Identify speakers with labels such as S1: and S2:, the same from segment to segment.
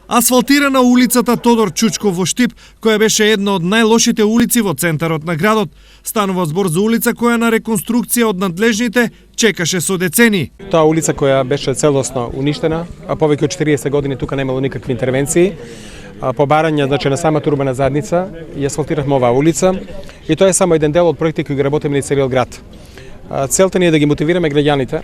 S1: Асфалтирана улицата Тодор Чучков во Штип, која беше една од најлошите улици во центарот на градот. Станува збор за улица која на реконструкција од надлежните чекаше со децении.
S2: Таа улица која беше целосно уништена, а повеќе од 40 години тука немало никакви интервенции. Побарање на самата урбана заедница и асфалтиравме оваа улица и тоа е само еден дел од проекти кои ги работиме на целиот град. Целта ни е да ги мотивираме граѓаните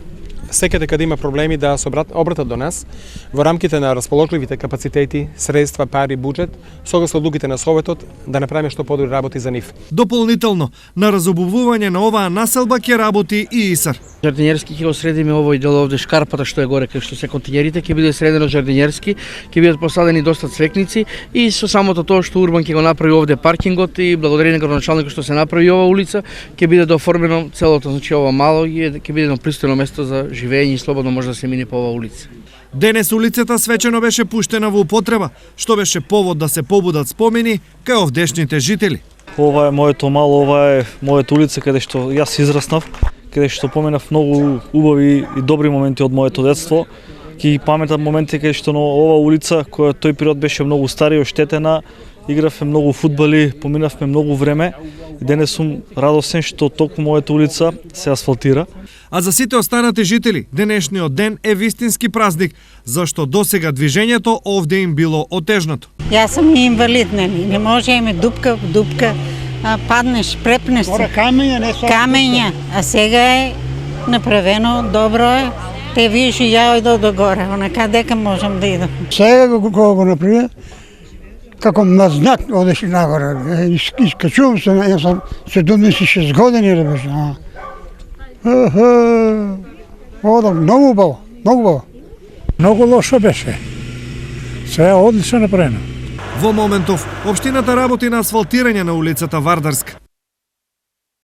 S2: секаде каде има проблеми да се обратат до нас во рамките на расположливите капацитети, средства, пари, буџет, согласно одлуките на Советот да направиме што подобри работи за нив.
S1: Дополнително, на разобувување на оваа населба ќе работи и ИСАР.
S3: Жардинерски ќе го средиме овој дел овде шкарпата што е горе кај што се континерите, ќе биде средено жардинерски, ќе бидат посадени доста цвекници и со самото тоа што Урбан ќе го направи овде паркингот и благодарение на градоначалникот што се направи ова улица, ќе биде дооформено целото, значи ова мало и ќе биде едно пристојно место за живење и слободно може да се мине по оваа улица.
S1: Денес улицата свечено беше пуштена во употреба, што беше повод да се побудат спомени кај овдешните жители.
S4: Ова е моето мало, ова е мојата улица каде што јас израснав, каде што поменав многу убави и добри моменти од моето детство. Ќе паметам моменти каде што на ова улица, која тој период беше многу старија, оштетена, игравме многу фудбали, поминавме многу време и денес сум радосен што токму мојата улица се асфалтира.
S1: А за сите останати жители, денешниот ден е вистински празник, зашто досега движењето овде им било отежнато.
S5: Јас сум инвалид, не може име дупка, паднеш, препнеш се. Камења, а сега е направено, добро е. Те виж и ја ојдо до горе, онака дека можам да идам.
S6: Сега го направи, како на знак одеше нагоре. Искачувам се, јас сум 76 години да беше. Ова многу убаво, многу убаво.
S7: Многу лошо беше. Сега одлично направено.
S1: Во моментов, општината работи на асфалтирање на улицата Вардарска.